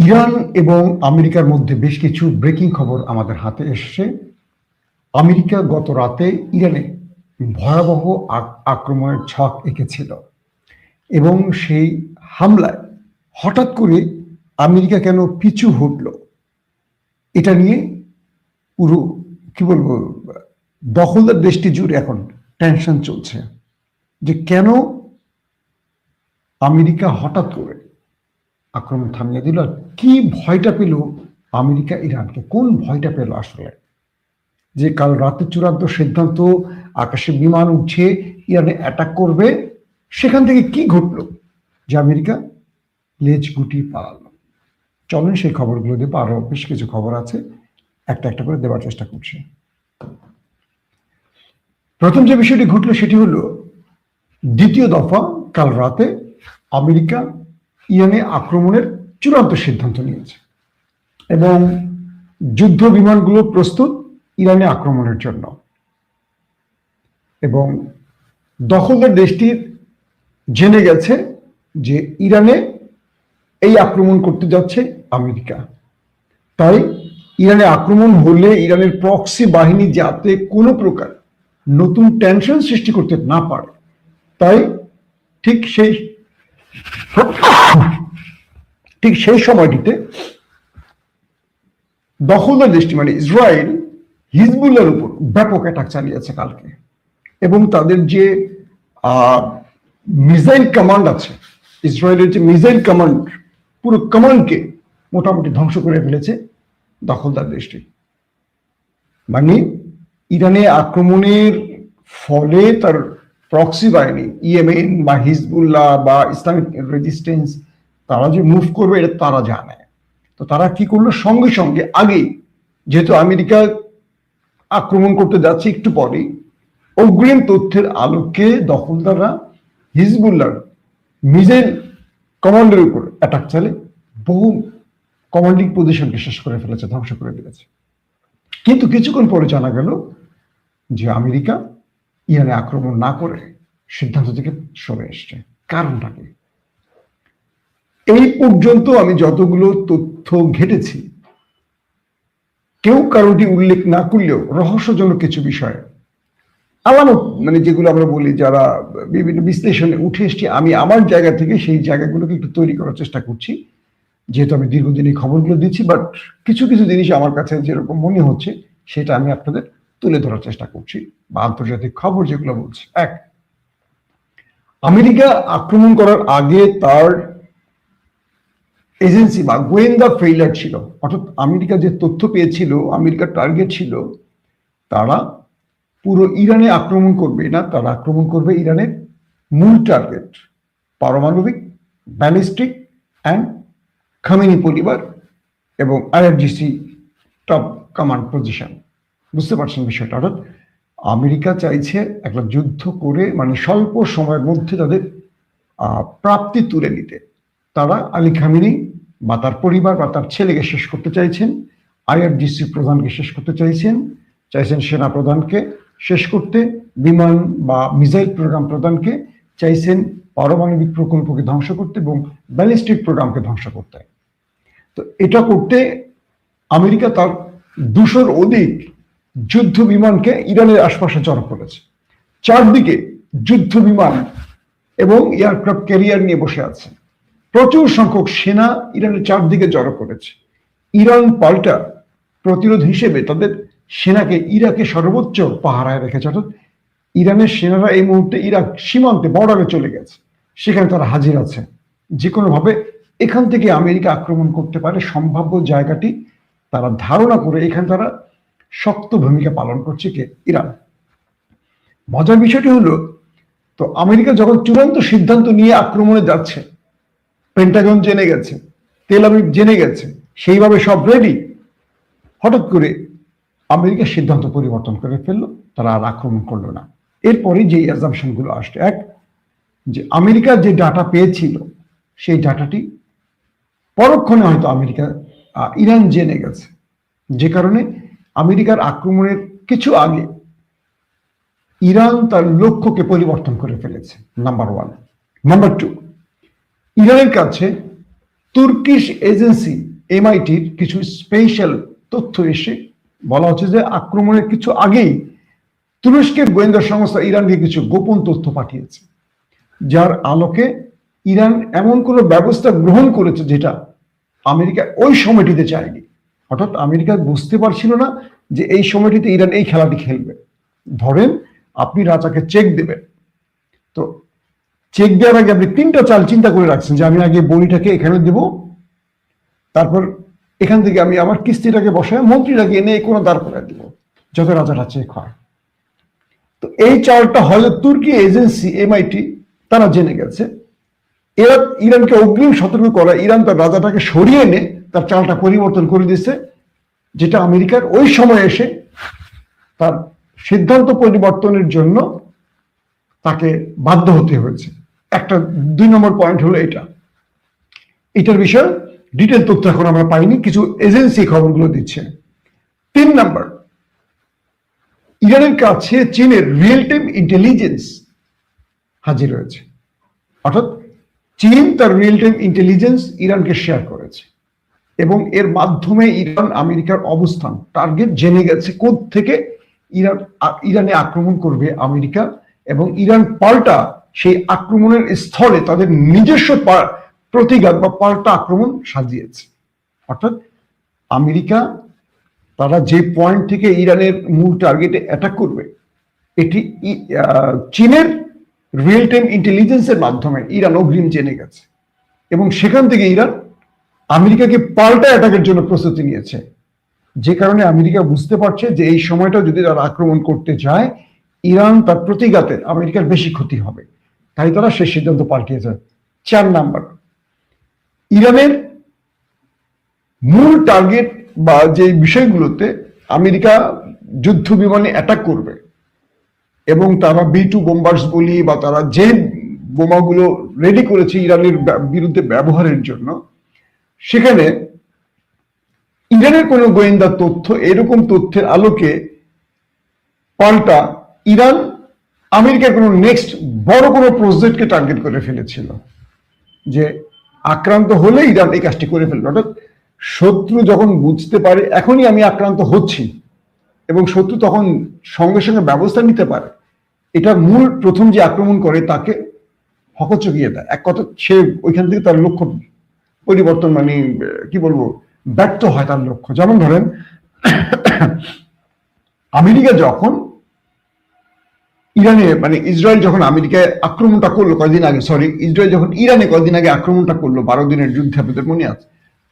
Iran এবং আমেরিকার মধ্যে বেশ কিছু ব্রেকিং খবর আমাদের হাতে এসেছে। আমেরিকা গত রাতে ইরানে ভয়াবহ আক্রমণের ছক এঁকেছিল এবং সেই হামলায় হঠাৎ করে আমেরিকা কেন পিছু হটল, এটা নিয়ে পুরো কি বলবো দখলদার দেশটি জুড়ে এখন টেনশন চলছে যে কেন আমেরিকা হঠাৎ করে আক্রমণ থামিয়ে দিল। আর কি ভয়টা পেল আমেরিকা ইরানকে, কোন ভয়টা পেল আসলে? যে কাল রাতে চূড়ান্ত সিদ্ধান্ত, আকাশে বিমান উঠছে, ইরানে অ্যাটাক করবে, সেখান থেকে কি ঘটলো যে আমেরিকা লেজ গুটিয়ে পালালো? চলেন সেই খবরগুলো দেবো, আরো বেশ কিছু খবর আছে, একটা একটা করে দেওয়ার চেষ্টা করছি। প্রথম যে বিষয়টি ঘটলো সেটি হলো দ্বিতীয় দফা কাল রাতে আমেরিকা ইরানে আক্রমণের চূড়ান্ত সিদ্ধান্ত নিয়েছে এবং যুদ্ধ বিমানগুলো প্রস্তুত ইরানে আক্রমণের জন্য। এবং দখলদার দেশটির জেনে গেছে যে ইরানে এই আক্রমণ করতে যাচ্ছে আমেরিকা, তাই ইরানে আক্রমণ হলে ইরানের প্রক্সি বাহিনী যাতে কোনো প্রকার নতুন টেনশন সৃষ্টি করতে না পারে, তাই ঠিক সেই সময়টিতে দখলদার দেশটি মানে ইসরায়েল হিজবুল্লাহর উপর ব্যাপক অ্যাটাক চালিয়েছে কালকে। এবং তাদের যে মিসাইল কমান্ড আছে, ইসরায়েলের যে মিসাইল কমান্ড, পুরো কমান্ডকে মোটামুটি ধ্বংস করে ফেলেছে দখলদার দেশটি। মানে ইরানে আক্রমণের ফলে তার প্রক্সি বাহিনী ইয়েমেন বা হিজবুল্লাহ বা ইসলামিক রেজিস্ট্যান্স তারা যে মুভ করবে এটা তারা জানে। তো তারা কি করলো, সঙ্গে সঙ্গে আগেই, যেহেতু আমেরিকা আক্রমণ করতে যাচ্ছে একটু পরেই, অগ্রিম তথ্যের আলোকে দখলদাররা হিজবুল্লাহর মিসাইল কমান্ডের উপর অ্যাটাক চালে বহু কমান্ডিং পজিশনকে শেষ করে ফেলেছে, ধ্বংস করে ফেলেছে। কিন্তু কিছুক্ষণ পরে জানা গেল যে আমেরিকা ইরানে আক্রমণ না করে সিদ্ধান্ত থেকে সরে এসছে। কারণটা কি? এই পর্যন্ত আমি যতগুলো তথ্য ঘেটেছি, কেউ কারোটি উল্লেখ না করলেও রহস্যজনক কিছু বিষয়, আলামত, মানে যেগুলো আমরা বলি, যারা বিভিন্ন বিশ্লেষণে উঠে এসছি, আমি আমার জায়গা থেকে সেই জায়গাগুলোকে একটু তৈরি করার চেষ্টা করছি। যেহেতু আমি দীর্ঘদিন এই খবরগুলো দিচ্ছি, বাট কিছু কিছু জিনিস আমার কাছে যেরকম মনে হচ্ছে সেটা আমি আপনাদের তুলে ধরার চেষ্টা করছি, বা আন্তর্জাতিক খবর যেগুলো বলছে। এক, আমেরিকা আক্রমণ করার আগে তার এজেন্সি বা গোয়েন্দা ফেইলার ছিল, অর্থাৎ আমেরিকা যে তথ্য পেয়েছিল, আমেরিকার টার্গেট ছিল তারা পুরো ইরানে আক্রমণ করবে না, তারা আক্রমণ করবে ইরানের মূল টার্গেট পারমাণবিক, ব্যালিস্টিক অ্যান্ড খামেনি পরিবার এবং আইআরজিসি টপ কমান্ড পজিশন। বুঝতে পারছেন বিষয়টা? অর্থাৎ আমেরিকা চাইছে একটা যুদ্ধ করে, মানে স্বল্প সময়ের মধ্যে তাদের প্রাপ্তি তুলে নিতে। তারা আলী খামেনি বা তার পরিবার বা তার ছেলেকে শেষ করতে চাইছেন, আইআরজিসি প্রধানকে শেষ করতে চাইছেন সেনা প্রধানকে শেষ করতে, বিমান বা মিসাইল প্রোগ্রাম প্রধানকে চাইছেন পারমাণবিক প্রকল্পকে ধ্বংস করতে এবং ব্যালিস্টিক প্রোগ্রামকে ধ্বংস করতে। তো এটা করতে আমেরিকা তার 200-র অধিক যুদ্ধ বিমানকে ইরানের আশপাশে জড়ো করেছে। চারদিকে যুদ্ধ বিমান এবং এয়ারক্রাফট ক্যারিয়ার নিয়ে বসে আছে। প্রচুর সংখ্যক সেনা ইরানের চারদিকে জড়ো করেছে। ইরান পাল্টা প্রতিরোধ হিসেবে তাদের সেনাকে ইরাকে সর্বোচ্চ পাহারায় রেখেছে। অর্থাৎ ইরানের সেনারা এই মুহূর্তে ইরাক সীমান্তে বর্ডারে চলে গেছে, সেখানে তারা হাজির আছে। যে কোনোভাবে এখান থেকে আমেরিকা আক্রমণ করতে পারে সম্ভাব্য জায়গাটি তারা ধারণা করে এখানে তারা শক্ত ভূমিকা পালন করছে কে? ইরান। মজার বিষয়টি হলো, তো আমেরিকা যখন চূড়ান্ত সিদ্ধান্ত নিয়ে আক্রমণে যাচ্ছে, পেন্টাগন জেনে গেছে, তেল আবিব জেনে গেছে, সেইভাবে সব রেডি, হঠাৎ করে আমেরিকা সিদ্ধান্ত পরিবর্তন করে ফেললো, তারা আর আক্রমণ করলো না। এরপরে যে অ্যাজাম্পশন গুলো আসছে, এক, যে আমেরিকা যে ডাটা পেয়েছিল সেই ডাটাটি পরক্ষণে হয়তো আমেরিকা ইরান জেনে গেছে, যে কারণে আমেরিকার আক্রমণের কিছু আগে ইরান তার লক্ষ্যকে পরিবর্তন করে ফেলেছে, নাম্বার ওয়ান। নাম্বার টু, ইরানের কাছে তুর্কিশ এজেন্সি এমআইটির কিছু স্পেশাল তথ্য এসে বলা হচ্ছে যে আক্রমণের কিছু আগেই তুরস্কের গোয়েন্দা সংস্থা ইরানকে কিছু গোপন তথ্য পাঠিয়েছে, যার আলোকে ইরান এমন কোনো ব্যবস্থা গ্রহণ করেছে যেটা আমেরিকা ওই সময়টিতে চায়নি। অর্থাৎ আমেরিকা বুঝতে পারছিল না যে এই সময়টিতে ইরান এই খেলাটি খেলবে। ধরেন আপনি রাজাকে চেক দেবেন, তো চেক দেওয়ার আগে আপনি 3টা চাল চিন্তা করে রাখছেন যে আমি আগে বড়িটাকে এখানে দেব, তারপর এখান থেকে আমি আমার কিস্তিটাকে বসায় মন্ত্রীটাকে এনে কোনো দাঁড় করে দিব যাতে রাজাটা চেক হয়। তো এই চালটা হয়তো তুর্কি এজেন্সি এমআইটি তারা জেনে গেছে। এরা ইরানকে অগ্রিম সতর্ক করা, ইরান তার রাজাটাকে সরিয়ে এনে তার চালটা পরিবর্তন করে দিয়েছে, যেটা আমেরিকার ওই সময় এসে তার সিদ্ধান্ত পরিবর্তনের জন্য তাকে বাধ্য হতে হয়েছে। একটা 2 নম্বর পয়েন্ট হলো এটার বিষয়ে ডিটেল তথ্য এখন আমরা পাইনি, কিছু এজেন্সি খবরগুলো দিচ্ছে। 3 নম্বর, ইরানের কাছে চীনের রিয়েল টাইম ইন্টেলিজেন্স হাজির হয়েছে। অর্থাৎ চীন তার রিয়েল টাইম ইন্টেলিজেন্স ইরানকে শেয়ার করেছে এবং এর মাধ্যমে ইরান আমেরিকার অবস্থান টার্গেট জেনে গেছে থেকে ইরানে আক্রমণ করবে আমেরিকা, এবং ইরান পাল্টা সেই আক্রমণের স্থলে তাদের নিজস্ব প্রতিঘাত বা পাল্টা আক্রমণ সাজিয়েছে। অর্থাৎ আমেরিকা তারা যে পয়েন্ট থেকে ইরানের মূল টার্গেটে অ্যাটাক করবে, এটি চীনের রিয়েল টাইম ইন্টেলিজেন্সের মাধ্যমে ইরান অগ্রিম জেনে গেছে এবং সেখান থেকে ইরান আমেরিকাকে পাল্টা অ্যাটাকের জন্য প্রস্তুতি নিয়েছে। যে কারণে আমেরিকা বুঝতে পারছে যে এই সময়টা যদি তারা আক্রমণ করতে যায়, ইরান তার প্রতিঘাতে আমেরিকার বেশি ক্ষতি হবে, তাই তারা সেই সিদ্ধান্ত পাল্টিয়েছে। 4 নাম্বার, ইরানের মূল টার্গেট বা যে বিষয়গুলোতে আমেরিকা যুদ্ধ বিমানে অ্যাটাক করবে এবং তারা B2 বোম্বার্স বলি বা তারা যে বোমাগুলো রেডি করেছে ইরানের বিরুদ্ধে ব্যবহারের জন্য, সেখানে ইরানের কোনো গোয়েন্দা তথ্য, এরকম তথ্যের আলোকে পাল্টা ইরান আমেরিকার কোনো নেক্সট বড় কোনো প্রজেক্টকে টার্গেট করে ফেলেছিল, যে আক্রান্ত হলে ইরান এই কাজটি করে ফেলবে। অর্থাৎ শত্রু যখন বুঝতে পারে এখনই আমি আক্রান্ত হচ্ছি এবং শত্রু তখন সঙ্গে সঙ্গে ব্যবস্থা নিতে পারে, এটা মূল প্রথম যে আক্রমণ করে তাকে হকচকিয়ে দেয়। এক কথা, সে ওইখান থেকে তার লক্ষ্য পরিবর্তন, মানে কি বলবো, ব্যর্থ হয় তার লক্ষ্য। যেমন ধরেন আমেরিকা যখন ইরানে, মানে ইসরায়েল যখন আমেরিকায় আক্রমণটা করলো কয়েকদিন আগে, ইসরায়েল যখন ইরানে কয়েকদিন আগে আক্রমণটা করলো 12 দিনের যুদ্ধে, আপনাদের মনে আছে,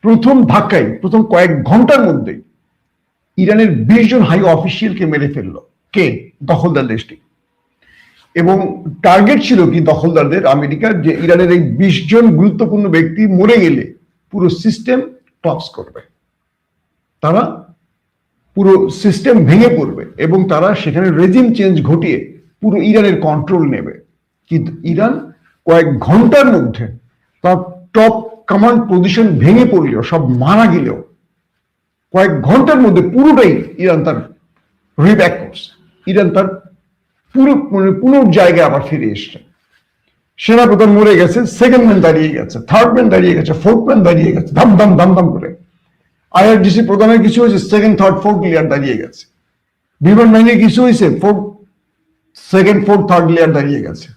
প্রথম ধাক্কায় প্রথম কয়েক ঘন্টার মধ্যে ইরানের 20 জন হাই অফিসিয়ালকে মেরে ফেললো কে? দখলদার দেশটি। এবং টার্গেট ছিল কি দখলদারদের, আমেরিকার, যে ইরানের এই 20 জন গুরুত্বপূর্ণ ব্যক্তি মরে গেলে পুরো সিস্টেম টপস করবে, তারা পুরো সিস্টেম ভেঙে পড়বে এবং তারা সেখানে রেজিম চেঞ্জ ঘটিয়ে পুরো ইরানের কন্ট্রোল নেবে। কিন্তু ইরান কয়েক ঘন্টার মধ্যে তার টপ কমান্ড পজিশন ভেঙে পড়লেও, সব মারা গেলেও, কয়েক ঘন্টার মধ্যে পুরোটাই ইরান তার রিব্যাক করছে। ইরান তার পুরো জায়গায় আবার ফিরে এসছে। সেনাপ্রধান মরে গেছে, সেকেন্ড ম্যান দাঁড়িয়ে গেছে, থার্ড ম্যান দাঁড়িয়ে গেছে, ফোর্থ ম্যান দাঁড়িয়ে গেছে, ধাম ধাম ধাম ধাম করে। IRGC প্রধানের কিছু হয়েছে, সেকেন্ড থার্ড ফোর্থ লেয়ার দাঁড়িয়ে গেছে। বিমান বাহিনীর কিছু হয়েছে, সেকেন্ড ফোর্থ থার্ড লেয়ার দাঁড়িয়ে গেছে।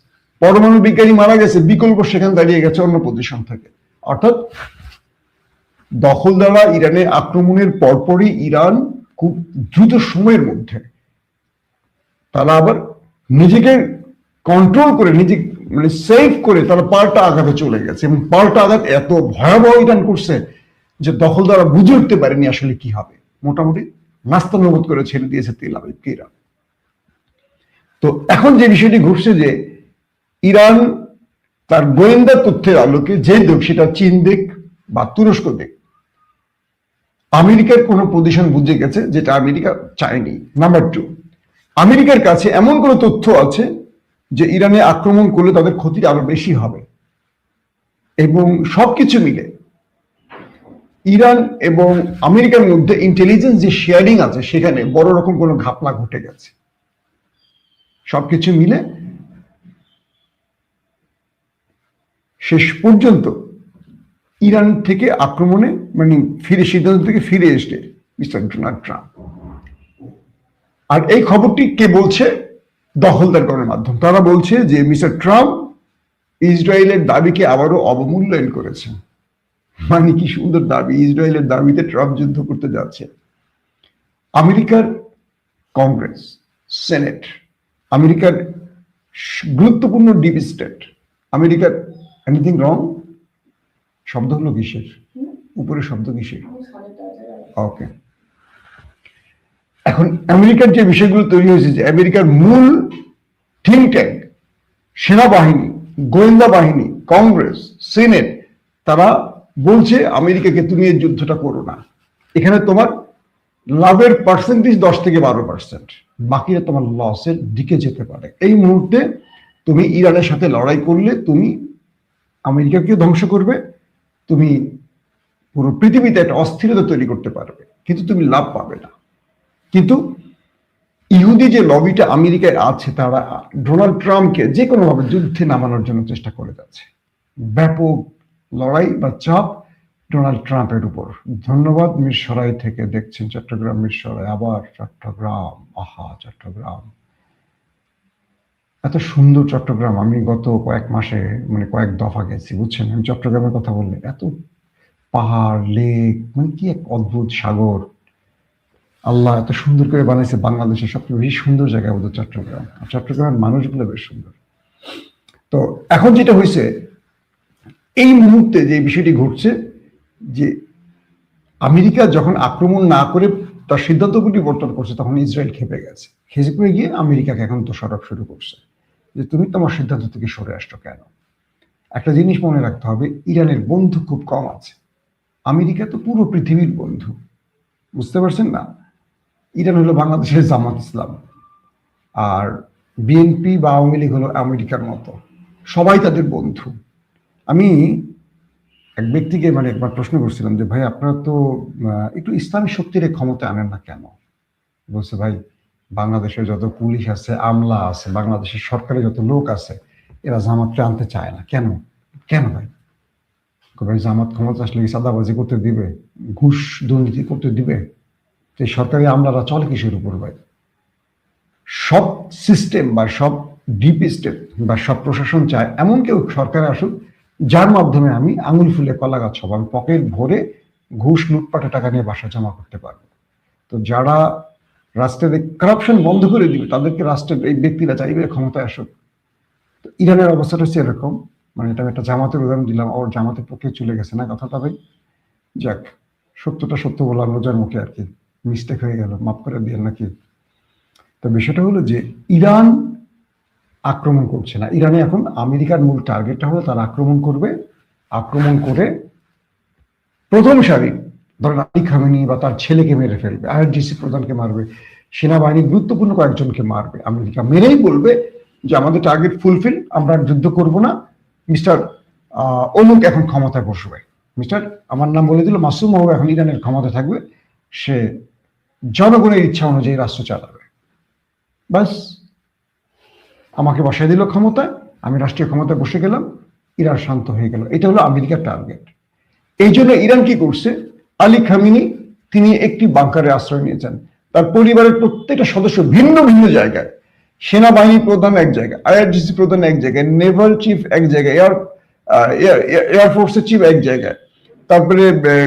পরমাণু বিজ্ঞানী মারা গেছে, বিকল্প সেখানে দাঁড়িয়ে গেছে অন্য পজিশন থেকে। অর্থাৎ দখলদাররা ইরানে আক্রমণের পরপরই ইরান খুব দ্রুত সময়ের মধ্যে তারা আবার নিজেকে কন্ট্রোল করে, নিজে মানে সেভ করে তারা পাল্টা আঘাতে চলে গেছে এবং পাল্টা আঘাত এত ভয়াবহ ইরান করছে যে দখলদাররা বুঝে উঠতে পারেনি আসলে কি হবে। মোটামুটি নাস্তানুবোধ করে ছেড়ে দিয়েছে তেল আবিবকে ইরান। তো এখন যে বিষয়টি ঘটছে যে ইরান তার গোয়েন্দা তথ্যের আলোকে যে দেখ, সেটা চীন দেখ বা তুরস্ক দেখ, আমেরিকার কোনো পজিশন বুঝে গেছে যেটা আমেরিকা চায়নি। নাম্বার 2, আমেরিকার কাছে এমন কোনো তথ্য আছে যে ইরানে আক্রমণ করলে তাদের ক্ষতি আরো বেশি হবে, এবং সবকিছু মিলে ইরান এবং আমেরিকার মধ্যে ইন্টেলিজেন্স যে শেয়ারিং আছে সেখানে বড় রকম কোনো ঘাপলা ঘটে গেছে। সবকিছু মিলে শেষ পর্যন্ত ইরান থেকে আক্রমণে মানে সিদ্ধান্ত থেকে ফিরে এসে মিস্টার ডোনাল্ড ট্রাম্প। আর এই খবরটি কে বলছে? দখলদার গণমাধ্যম। তারা বলছে যে মিস্টার ট্রাম্প ইসরায়েলের দাবিকে আবারও অবমূল্যায়ন করেছেন। মানে কি সুন্দর দাবি! ইসরায়েলের দাবিতে ট্রাম্প যুদ্ধ করতে যাচ্ছে। আমেরিকার কংগ্রেস, সেনেট, আমেরিকার গুরুত্বপূর্ণ ডিপ স্টেট, আমেরিকার এনিথিং রং? শব্দ হলো কিসের? উপরে শব্দ কিসের? ওকে। এখন আমেরিকার যে বিষয়গুলো তৈরি হয়েছে, যে আমেরিকার মূল থিঙ্ক ট্যাঙ্ক, সেনাবাহিনী, গোয়েন্দা বাহিনী, কংগ্রেস, সেনেট, তারা বলছে আমেরিকাকে তুমি এই যুদ্ধটা করো না। এখানে তোমার লাভের পার্সেন্টেজ 10 থেকে 12%, বাকিরা তোমার লসের দিকে যেতে পারে। এই মুহূর্তে তুমি ইরানের সাথে লড়াই করলে তুমি আমেরিকাকে ধ্বংস করবে, তুমি পুরো পৃথিবীতে একটা অস্থিরতা তৈরি করতে পারবে, কিন্তু তুমি লাভ পাবে না। কিন্তু ইহুদি যে লবিটা আমেরিকায় আছে, তারা ডোনাল্ড ট্রাম্পকে যে কোনোভাবে যুদ্ধে নামানোর জন্য চেষ্টা করে যাচ্ছে। ব্যাপক লড়াই বা চাপ ডোনাল্ড ট্রাম্পের উপর। ধন্যবাদ মিরসরাই থেকে দেখছেন, চট্টগ্রাম মিরসরাই। আবার চট্টগ্রাম, আহা চট্টগ্রাম, এত সুন্দর চট্টগ্রাম। আমি গত কয়েক মাসে মানে কয়েক দফা গেছি, বুঝছেন। আমি চট্টগ্রামের কথা বললে এত পাহাড়, লেক, মানে কি এক অদ্ভুত সাগর। আল্লাহ এত সুন্দর করে বানাইছে। বাংলাদেশের সবচেয়ে বেশি সুন্দর জায়গা বোধহয় চট্টগ্রাম। চট্টগ্রামের মানুষগুলো বেশ সুন্দর। তো এখন যেটা হয়েছে, এই মুহূর্তে যে বিষয়টি ঘটছে, যে আমেরিকা যখন আক্রমণ না করে তার সিদ্ধান্ত পরিবর্তন করছে, তখন ইসরায়েল খেপে গেছে। খেপে গিয়ে আমেরিকাকে এখন দোষারোপ শুরু করছে যে তুমি তোমার সিদ্ধান্ত থেকে সরে আসছো কেন। একটা জিনিস মনে রাখতে হবে, ইরানের বন্ধু খুব কম আছে, আমেরিকা তো পুরো পৃথিবীর বন্ধু। বুঝতে পারছেন না? ইরান হলো বাংলাদেশের জামাত ইসলাম, আর বিএনপি বা আওয়ামী লীগ হলো আমেরিকার মতো, সবাই তাদের বন্ধু। আমি এক ব্যক্তিকে মানে একবার প্রশ্ন করছিলাম যে ভাই আপনারা তো একটু ইসলামী শক্তির ক্ষমতা আনেন না কেন? বলছে ভাই বাংলাদেশের যত পুলিশ আছে, আমলা আছে, বাংলাদেশের সরকারে যত লোক আছে, এরা জামাতকে আনতে চায় না। কেন? কেন ভাই? ভাই জামাত ক্ষমতা আসলে কি চাঁদাবাজি করতে দিবে, ঘুষ দুর্নীতি করতে দিবে? এই সরকারি আমলারা চলে কিসের উপর ভাই? সব সিস্টেম বা সব ডিপ স্টেট বা সব প্রশাসন চায় এমন কেউ সরকারে আসুক যার মাধ্যমে আমি আঙুল ফুলে কলা গাছ হব, আমি পকেট ভরে ঘুষ লুটপাটে টাকা নিয়ে বাসা জমা করতে পারবো। তো যারা রাষ্ট্রের কারাপশন বন্ধ করে দিবে, তাদেরকে রাষ্ট্রের এই ব্যক্তিরা চাইবে ক্ষমতায় আসুক। তো ইরানের অবস্থাটা হচ্ছে এরকম। মানে এটা একটা জামাতের উদাহরণ দিলাম, ওর জামাতের পক্ষে চলে গেছে না কথাটা ভাই। যাক, সত্যটা সত্য বললাম রোজার মুখে আর কি, মিস্টেক হয়ে গেল, মাফ করে দিয়ে নাকি। তো বিষয়টা হলো যে ইরান আক্রমণ করছে না। ইরানে এখন আমেরিকার মূল টার্গেটটা হলো তারা আক্রমণ করবে, আক্রমণ করে প্রথম সারি ধরেন আলী খামেনি বা তার ছেলেকে মেরে ফেলবে, আইআরজিসি প্রধানকে মারবে, সেনাবাহিনীর গুরুত্বপূর্ণ কয়েকজনকে মারবে। আমেরিকা মেরেই বলবে যে আমাদের টার্গেট ফুলফিল, আমরা যুদ্ধ করব না, মিস্টার অমুক এখন ক্ষমতায় বসবে, মিস্টার আমার নাম বলে দিল মাসুম মাহবুব এখন ইরানের ক্ষমতা থাকবে, সে জনগণের ইচ্ছা অনুযায়ী রাষ্ট্র চালাবে। বাস, আমাকে বসাই দিল ক্ষমতায়, আমি রাষ্ট্রীয় ক্ষমতায় বসে গেলাম, ইরান শান্ত হয়ে গেল। এটা হলো আমেরিকার টার্গেট। এই জন্য ইরান কি করছে, আলী খামেনি তিনি একটি বাংকারে আশ্রয় নিয়েছেন, তার পরিবারের প্রত্যেকটা সদস্য ভিন্ন ভিন্ন জায়গায়, সেনাবাহিনী প্রধান এক জায়গায়, আইআরজিসি প্রধান এক জায়গায়, নেভাল চিফ এক জায়গায়, এয়ারফোর্সের চিফ এক জায়গায়, তারপরে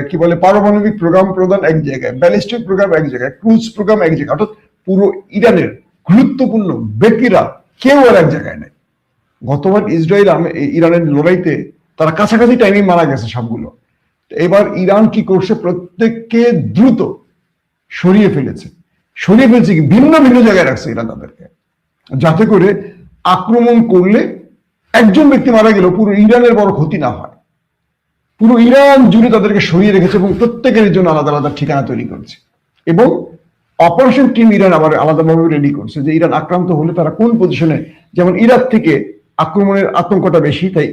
কি বলে পারমাণবিক প্রোগ্রাম প্রধান এক জায়গায়, ব্যালিস্টিক প্রোগ্রাম এক জায়গায়, ক্রুজ প্রোগ্রাম এক জায়গায়। অর্থাৎ পুরো ইরানের গুরুত্বপূর্ণ ব্যক্তিরা কেউ আর এক জায়গায় নেই। গতবার ইসরায়েল ইরানের লড়াইতে তারা কাছাকাছি টাইমে মারা গেছে সবগুলো। এবার ইরান কি করছে, প্রত্যেককে দ্রুত সরিয়ে ফেলেছে কি ভিন্ন ভিন্ন জায়গায় রাখছে ইরান তাদেরকে, যাতে করে আক্রমণ করলে একজন ব্যক্তি মারা গেল পুরো ইরানের বড় ক্ষতি না হয়। পুরো ইরান জুড়ে তাদেরকে সরিয়ে রেখেছে এবং প্রত্যেকের জন্য আলাদা আলাদা ঠিকানা তৈরি করছে। এবং অপারেশন টিম ইরান আবার আলাদাভাবে রেডি করছে যে ইরান আক্রান্ত হলে তারা কোন পজিশনে, যেমন ইরাক থেকে আক্রমণের আতঙ্কটা বেশি, তাই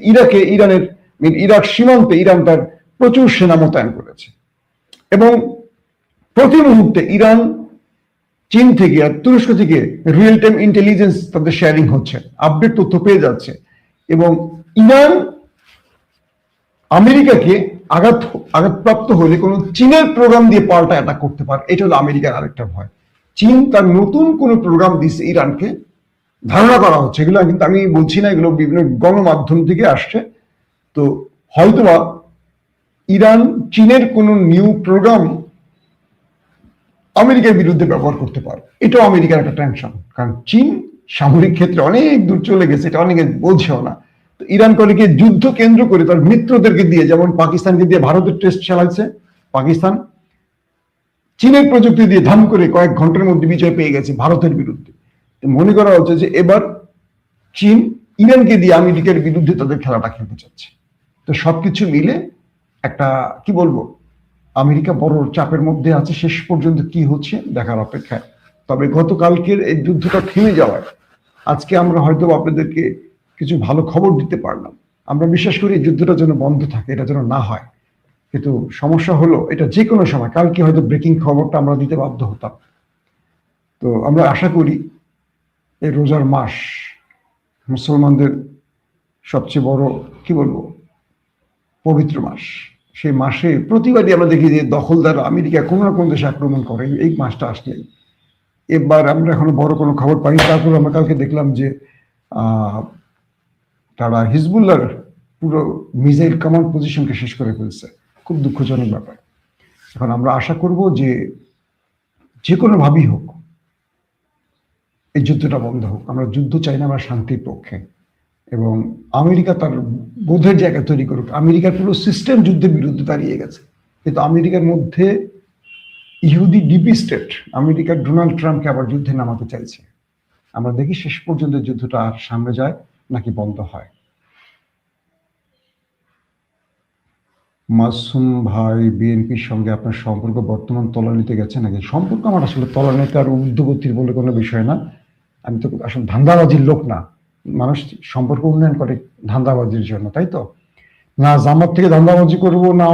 ইরাক সীমান্তে ইরান তার প্রচুর সেনা মোতায়েন করেছে। এবং প্রতি মুহূর্তে ইরান, চীন থেকে আর তুরস্ক থেকে রিয়েল টাইম ইন্টেলিজেন্স তাদের শেয়ারিং হচ্ছে, আপডেট তথ্য পেয়ে যাচ্ছে। এবং ইরান আমেরিকাকে আঘাতপ্রাপ্ত হলে কোনো চীনের প্রোগ্রাম দিয়ে পাল্টা অ্যাটাক করতে পারে, এটা হলো আমেরিকার আরেকটা ভয়। চীন তার নতুন কোনো প্রোগ্রাম দিচ্ছে ইরানকে, ধারণা করা হচ্ছে, এগুলো কিন্তু আমি বলছি না, এগুলো বিভিন্ন গণমাধ্যম থেকে আসছে। তো হয়তোবা ইরান চীনের কোনো নিউ প্রোগ্রাম আমেরিকার বিরুদ্ধে ব্যবহার করতে পারে, এটাও আমেরিকার একটা টেনশন, কারণ চীন সামরিক ক্ষেত্রে অনেক দূর চলে গেছে, এটা অনেকে বোঝেও না। তো ইরান করে কি যুদ্ধ কেন্দ্র করে তার মিত্রদেরকে দিয়ে, যেমন পাকিস্তানকে দিয়ে ভারতের টেস্ট চালাচ্ছে, পাকিস্তান চীনের প্রযুক্তি দিয়ে ধাম করে কয়েক ঘন্টার মধ্যে বিজয় পেয়ে গেছে ভারতের বিরুদ্ধে। মনে করা হচ্ছে যে এবার চীন ইরানকে দিয়ে আমেরিকার বিরুদ্ধে তাদের খেলাটা খেলতে চাচ্ছে। তো সবকিছু মিলে একটা কি বলবো, আমেরিকা বড় চাপের মধ্যে আছে, শেষ পর্যন্ত কি হচ্ছে দেখার অপেক্ষায়। তবে গতকালকের এই যুদ্ধটা থেমে যাওয়ায় আজকে আমরা হয়তো আপনাদেরকে কিছু ভালো খবর দিতে পারলাম। আমরা বিশ্বাস করি এই যুদ্ধটা যেন বন্ধ থাকে, এটা যেন না হয়। কিন্তু সমস্যা হলো এটা যে কোনো সময় কালকে হয়তো ব্রেকিং খবরটা আমরা দিতে বাধ্য হতাম। তো আমরা আশা করি এই রোজার মাস মুসলমানদের সবচেয়ে বড় কি বলবো পবিত্র মাস, সেই মাসে প্রতিবারই আমরা দেখি যে দখলদার আমেরিকা কোনো না কোনো দেশে আক্রমণ করে এই মাসটা আসলেই। এবার আমরা এখনো বড় কোনো খবর পাইনি, তারপর আমরা কালকে দেখলাম যে তারা হিজবুল্লাহর পুরো মিসাইল কমান্ড পজিশনকে শেষ করে ফেলছে, খুব দুঃখজনক ব্যাপার। এখন আমরা আশা করব যে যে কোনোভাবেই হোক এই যুদ্ধটা বন্ধ হোক। আমরা যুদ্ধ চাই না, আমরা শান্তির পক্ষে। এবং আমেরিকা তার বোধের জায়গা তৈরি করুক। আমেরিকার পুরো সিস্টেম যুদ্ধের বিরুদ্ধে দাঁড়িয়ে গেছে, কিন্তু আমেরিকার মধ্যে ইহুদি ডিপি স্টেট আমেরিকার ডোনাল্ড ট্রাম্পকে আবার যুদ্ধে নামাতে চাইছে। আমরা দেখি শেষ পর্যন্ত যুদ্ধটা আর সামনে যায় নাকি বন্ধ হয়। মাসুম ভাই, বিএনপির সঙ্গে আপনার সম্পর্ক বর্তমান তলানিতে গেছে নাকি? সম্পর্ক আমার আসলে তলানিতে আর ঊর্ধ্বগতির বলে কোনো বিষয় না। আমি তো আসলে ধান্দাবাজির লোক না। মানুষ সম্পর্ক উন্নয়ন করে ধান্দাবাজির জন্য, তাই তো? না জামাত থেকে ধান্দাবাজি করবো, না